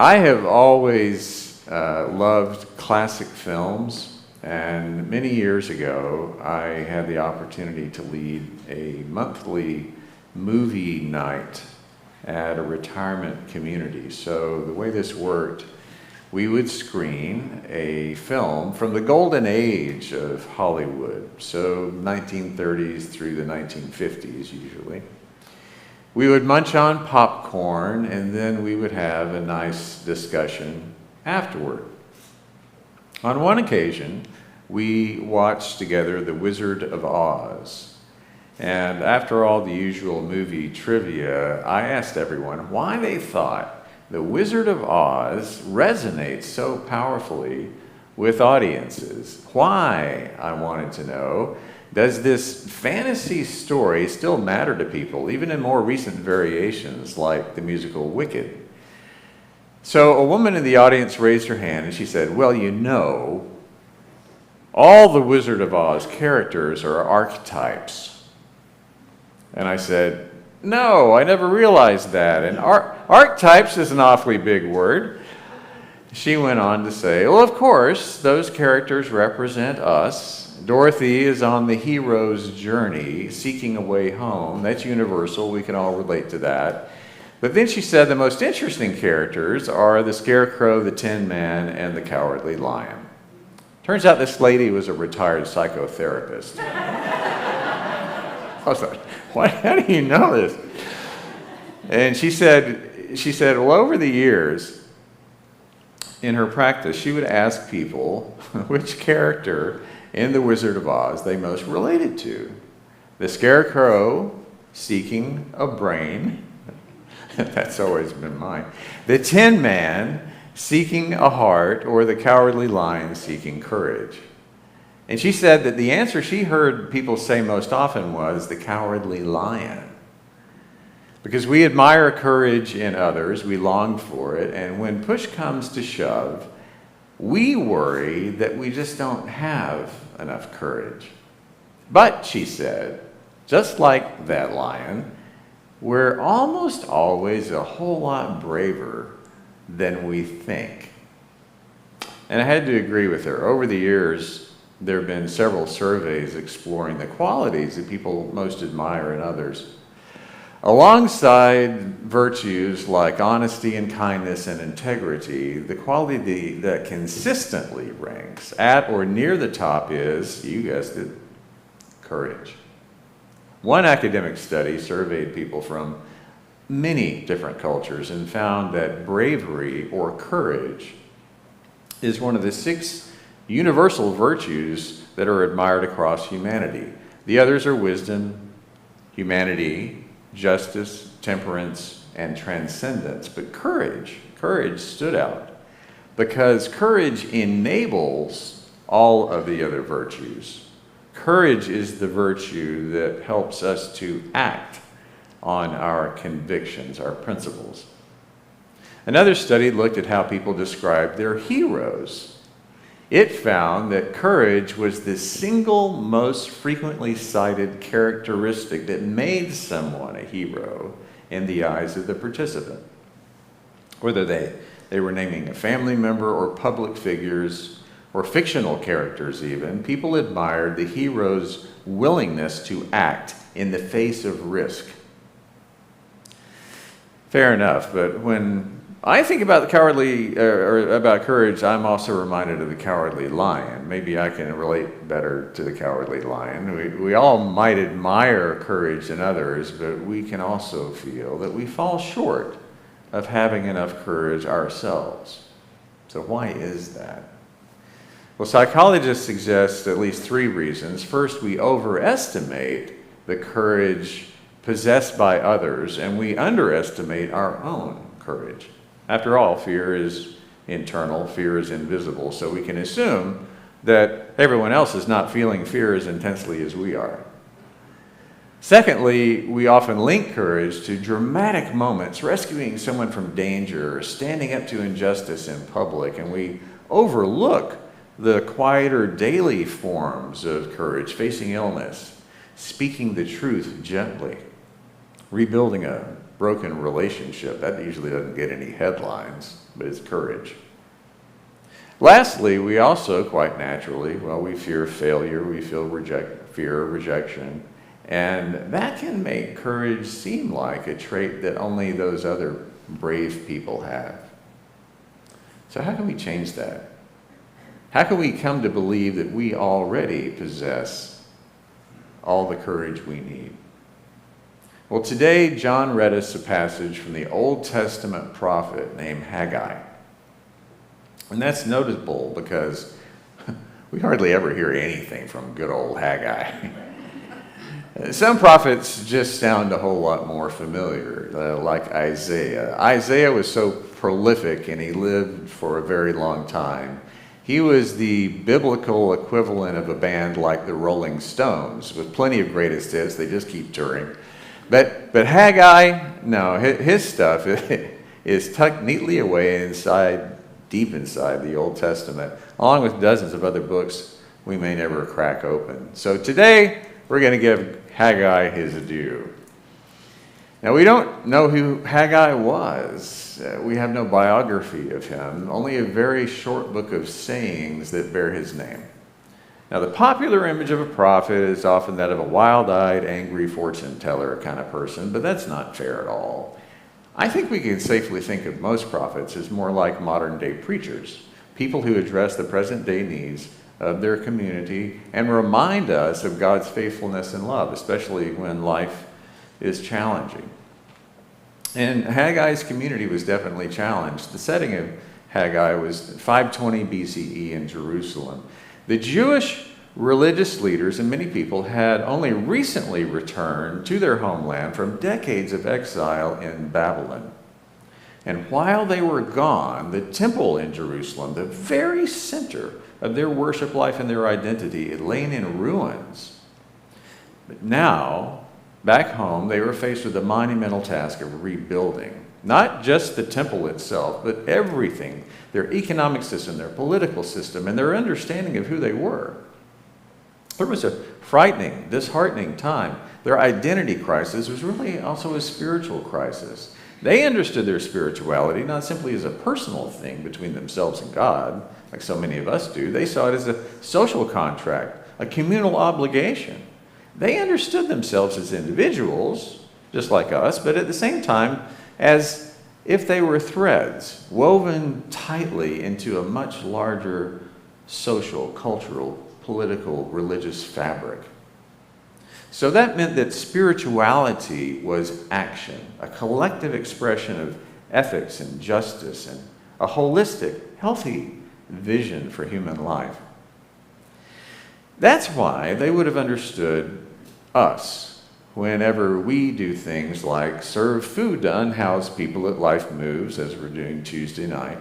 I have always loved classic films, and many years ago I had the opportunity to lead a monthly movie night at a retirement community. So the way this worked, we would screen a film from the golden age of Hollywood, so 1930s through the 1950s usually. We would munch on popcorn, and then we would have a nice discussion afterward. On one occasion, we watched together The Wizard of Oz. And after all the usual movie trivia, I asked everyone why they thought The Wizard of Oz resonates so powerfully with audiences. Why, I wanted to know, does this fantasy story still matter to people, even in more recent variations like the musical Wicked? So a woman in the audience raised her hand and she said, well, you know, all the Wizard of Oz characters are archetypes. And I said, no, I never realized that. And archetypes is an awfully big word. She went on to say, well, of course, those characters represent us. Dorothy is on the hero's journey, seeking a way home. That's universal. We can all relate to that. But then she said the most interesting characters are the Scarecrow, the Tin Man, and the Cowardly Lion. Turns out this lady was a retired psychotherapist. I was like, what? How do you know this? And she said, well, over the years, in her practice, she would ask people which character in The Wizard of Oz they most related to. The Scarecrow seeking a brain. That's always been mine. The Tin Man seeking a heart, or the Cowardly Lion seeking courage. And she said that the answer she heard people say most often was the Cowardly Lion. Because we admire courage in others, we long for it, and when push comes to shove, we worry that we just don't have enough courage. But, she said, just like that lion, we're almost always a whole lot braver than we think. And I had to agree with her. Over the years, there have been several surveys exploring the qualities that people most admire in others. Alongside virtues like honesty and kindness and integrity, the quality that consistently ranks at or near the top is, you guessed it, courage. One academic study surveyed people from many different cultures and found that bravery or courage is one of the 6 universal virtues that are admired across humanity. The others are wisdom, humanity, justice, temperance, and transcendence. But courage stood out because courage enables all of the other virtues. Courage is the virtue that helps us to act on our convictions, our principles. Another study looked at how people described their heroes. It found that courage was the single most frequently cited characteristic that made someone a hero in the eyes of the participant. Whether they were naming a family member or public figures or fictional characters even, people admired the hero's willingness to act in the face of risk. Fair enough, but when I think about about courage, I'm also reminded of the Cowardly Lion. Maybe I can relate better to the Cowardly Lion. We all might admire courage in others, but we can also feel that we fall short of having enough courage ourselves. So why is that? Well, psychologists suggest at least 3 reasons. First, we overestimate the courage possessed by others, and we underestimate our own courage. After all, fear is internal, fear is invisible, so we can assume that everyone else is not feeling fear as intensely as we are. Secondly, we often link courage to dramatic moments, rescuing someone from danger, or standing up to injustice in public, and we overlook the quieter daily forms of courage, facing illness, speaking the truth gently, rebuilding a broken relationship. That usually doesn't get any headlines, but it's courage. Lastly, we also, quite naturally, we fear failure, we feel fear of rejection, and that can make courage seem like a trait that only those other brave people have. So how can we change that? How can we come to believe that we already possess all the courage we need? Well, today, John read us a passage from the Old Testament prophet named Haggai. And that's notable because we hardly ever hear anything from good old Haggai. Some prophets just sound a whole lot more familiar, like Isaiah. Isaiah was so prolific and he lived for a very long time. He was the biblical equivalent of a band like the Rolling Stones, with plenty of greatest hits. They just keep touring. But Haggai, no, his stuff is tucked neatly away deep inside the Old Testament, along with dozens of other books we may never crack open. So today, we're going to give Haggai his due. Now, we don't know who Haggai was. We have no biography of him, only a very short book of sayings that bear his name. Now, the popular image of a prophet is often that of a wild-eyed, angry fortune teller kind of person, but that's not fair at all. I think we can safely think of most prophets as more like modern-day preachers, people who address the present-day needs of their community and remind us of God's faithfulness and love, especially when life is challenging. And Haggai's community was definitely challenged. The setting of Haggai was 520 BCE in Jerusalem. The Jewish religious leaders and many people had only recently returned to their homeland from decades of exile in Babylon. And while they were gone, the temple in Jerusalem, the very center of their worship life and their identity, it lay in ruins. But now, back home, they were faced with the monumental task of rebuilding. Not just the temple itself, but everything, their economic system, their political system, and their understanding of who they were. It was a frightening, disheartening time. Their identity crisis was really also a spiritual crisis. They understood their spirituality not simply as a personal thing between themselves and God, like so many of us do. They saw it as a social contract, a communal obligation. They understood themselves as individuals, just like us, but at the same time, as if they were threads woven tightly into a much larger social, cultural, political, religious fabric. So that meant that spirituality was action, a collective expression of ethics and justice, and a holistic, healthy vision for human life. That's why they would have understood us whenever we do things like serve food to unhoused people at Life Moves, as we're doing Tuesday night,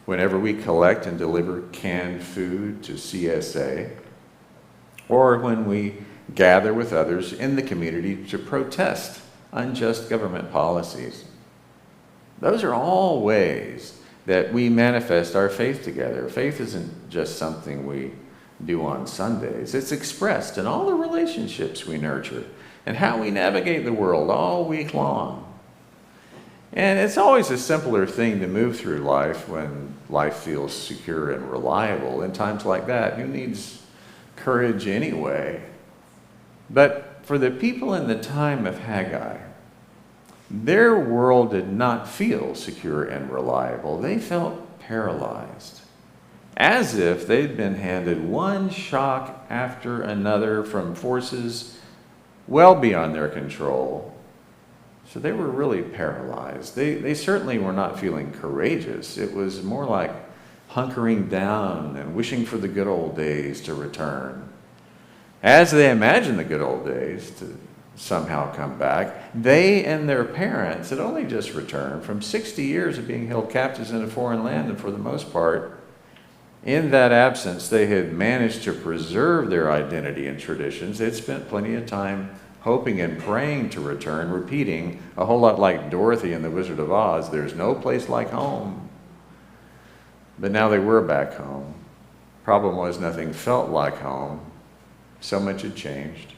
whenever we collect and deliver canned food to CSA, or when we gather with others in the community to protest unjust government policies. Those are all ways that we manifest our faith together. Faith isn't just something we do on Sundays. It's expressed in all the relationships we nurture and how we navigate the world all week long. And it's always a simpler thing to move through life when life feels secure and reliable. In times like that, who needs courage anyway? But for the people in the time of Haggai, their world did not feel secure and reliable. They felt paralyzed, as if they'd been handed one shock after another from forces well beyond their control. So they were really paralyzed. They certainly were not feeling courageous. It was more like hunkering down and wishing for the good old days to return. As they imagined the good old days to somehow come back, they and their parents had only just returned from 60 years of being held captives in a foreign land, and for the most part, in that absence, they had managed to preserve their identity and traditions. They'd spent plenty of time hoping and praying to return, repeating a whole lot like Dorothy in The Wizard of Oz, there's no place like home. But now they were back home. Problem was, nothing felt like home. So much had changed.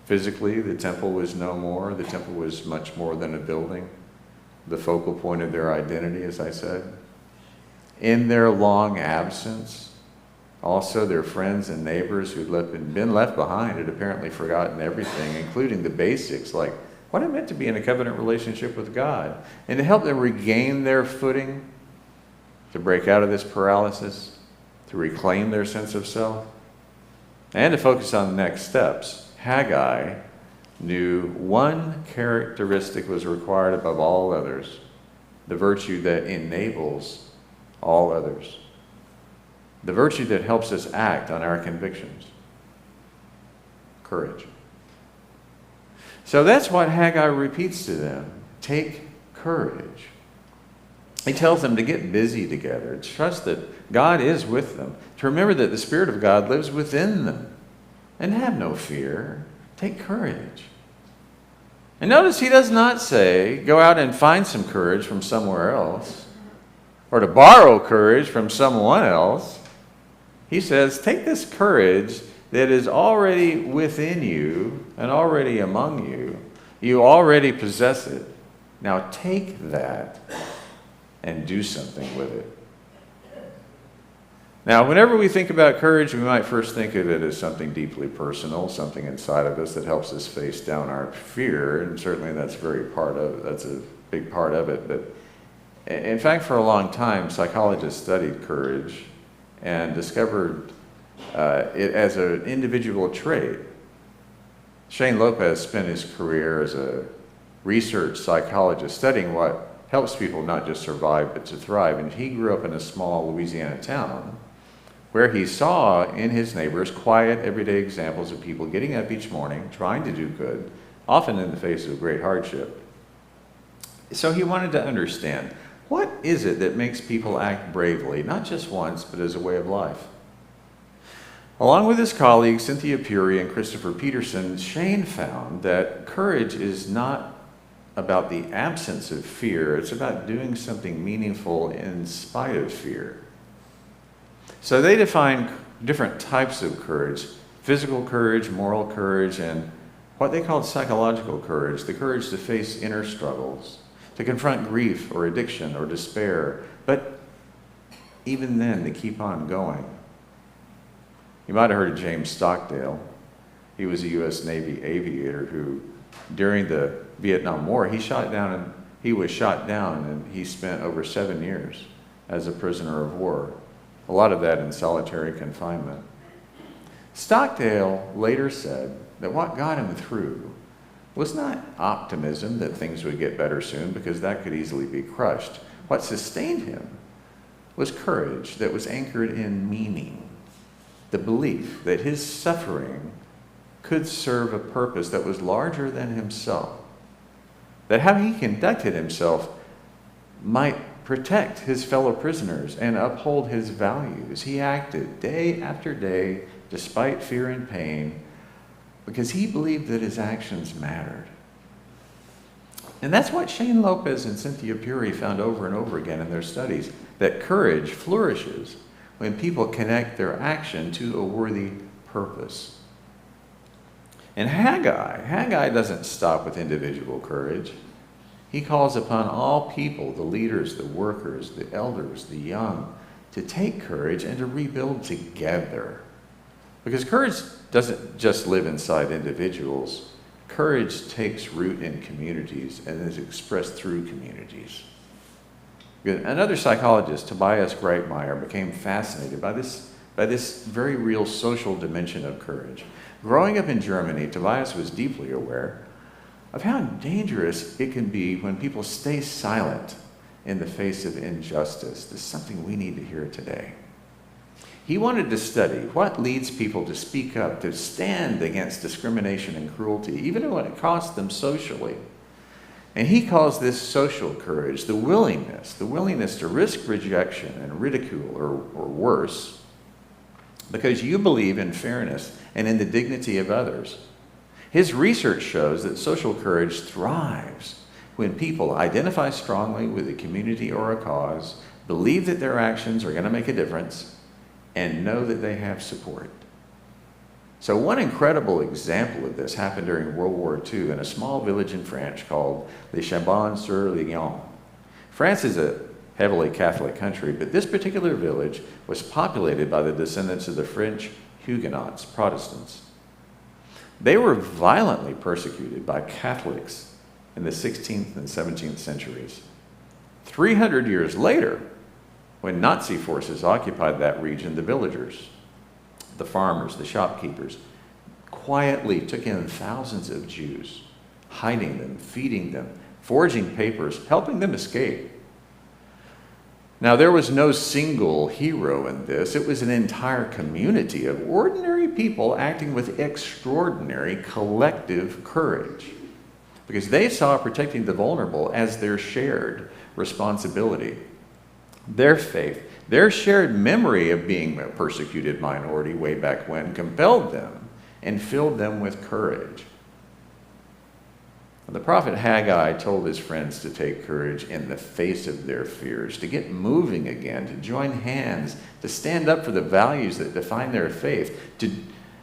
Physically, the temple was no more. The temple was much more than a building, the focal point of their identity, as I said. In their long absence, also their friends and neighbors who'd been left behind had apparently forgotten everything, including the basics, like what it meant to be in a covenant relationship with God. And to help them regain their footing, to break out of this paralysis, to reclaim their sense of self, and to focus on the next steps, Haggai knew one characteristic was required above all others, the virtue that enables all others, the virtue that helps us act on our convictions: courage. So that's what Haggai repeats to them: take courage. He tells them to get busy together, to trust that God is with them, to remember that the Spirit of God lives within them, and have no fear. Take courage. And notice he does not say, go out and find some courage from somewhere else, or to borrow courage from someone else. He says, take this courage that is already within you and already among you. You already possess it. Now take that and do something with it. Now, whenever we think about courage, we might first think of it as something deeply personal, something inside of us that helps us face down our fear, and certainly that's that's a big part of it. But in fact, for a long time, psychologists studied courage and discovered it as an individual trait. Shane Lopez spent his career as a research psychologist studying what helps people not just survive but to thrive. And he grew up in a small Louisiana town where he saw in his neighbors quiet, everyday examples of people getting up each morning, trying to do good, often in the face of great hardship. So he wanted to understand, what is it that makes people act bravely, not just once, but as a way of life? Along with his colleagues, Cynthia Puri and Christopher Peterson, Shane found that courage is not about the absence of fear, it's about doing something meaningful in spite of fear. So they define different types of courage: physical courage, moral courage, and what they called psychological courage, the courage to face inner struggles, to confront grief or addiction or despair, but even then to keep on going. You might have heard of James Stockdale. He was a U.S. Navy aviator who, during the Vietnam War, he was shot down, and he spent over 7 years as a prisoner of war, a lot of that in solitary confinement. Stockdale later said that what got him through was not optimism that things would get better soon, because that could easily be crushed. What sustained him was courage that was anchored in meaning, the belief that his suffering could serve a purpose that was larger than himself, that how he conducted himself might protect his fellow prisoners and uphold his values. He acted day after day, despite fear and pain, because he believed that his actions mattered. And that's what Shane Lopez and Cynthia Puri found over and over again in their studies, that courage flourishes when people connect their action to a worthy purpose. And Haggai doesn't stop with individual courage. He calls upon all people, the leaders, the workers, the elders, the young, to take courage and to rebuild together. Because courage doesn't just live inside individuals. Courage takes root in communities and is expressed through communities. Another psychologist, Tobias Greitmeyer, became fascinated by this very real social dimension of courage. Growing up in Germany, Tobias was deeply aware of how dangerous it can be when people stay silent in the face of injustice. This is something we need to hear today. He wanted to study what leads people to speak up, to stand against discrimination and cruelty, even when it costs them socially. And he calls this social courage, the willingness to risk rejection and ridicule or worse, because you believe in fairness and in the dignity of others. His research shows that social courage thrives when people identify strongly with a community or a cause, believe that their actions are going to make a difference, and know that they have support. So one incredible example of this happened during World War II in a small village in France called Les Chambons-sur-Lignon. France is a heavily Catholic country, but this particular village was populated by the descendants of the French Huguenots, Protestants. They were violently persecuted by Catholics in the 16th and 17th centuries. 300 years later, when Nazi forces occupied that region, the villagers, the farmers, the shopkeepers, quietly took in thousands of Jews, hiding them, feeding them, forging papers, helping them escape. Now, there was no single hero in this. It was an entire community of ordinary people acting with extraordinary collective courage, because they saw protecting the vulnerable as their shared responsibility. Their faith, their shared memory of being a persecuted minority way back when, compelled them and filled them with courage. The prophet Haggai told his friends to take courage in the face of their fears, to get moving again, to join hands, to stand up for the values that define their faith, to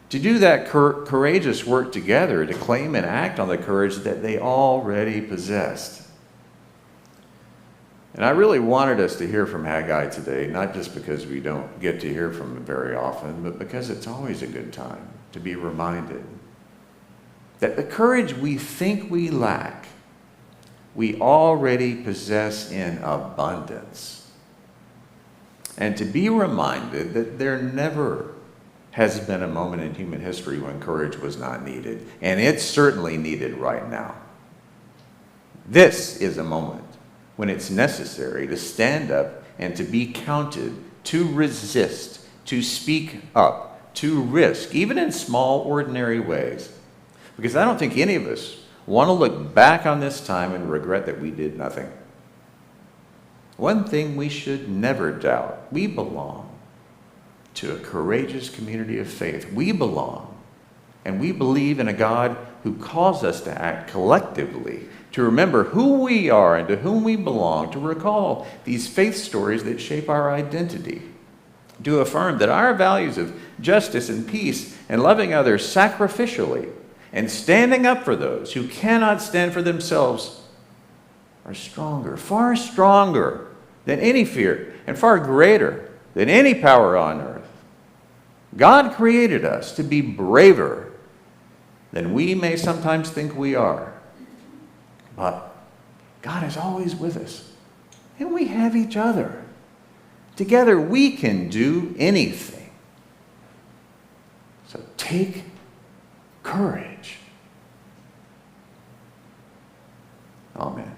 do that courageous work together, to claim and act on the courage that they already possessed. And I really wanted us to hear from Haggai today, not just because we don't get to hear from him very often, but because it's always a good time to be reminded that the courage we think we lack, we already possess in abundance. And to be reminded that there never has been a moment in human history when courage was not needed, and it's certainly needed right now. This is a moment when it's necessary to stand up and to be counted, to resist, to speak up, to risk, even in small, ordinary ways. Because I don't think any of us want to look back on this time and regret that we did nothing. One thing we should never doubt: we belong to a courageous community of faith. We belong, and we believe in a God who calls us to act collectively, to remember who we are and to whom we belong, to recall these faith stories that shape our identity, to affirm that our values of justice and peace and loving others sacrificially and standing up for those who cannot stand for themselves are stronger, far stronger than any fear and far greater than any power on earth. God created us to be braver than we may sometimes think we are. But God is always with us, and we have each other. Together we can do anything. So take courage. Amen.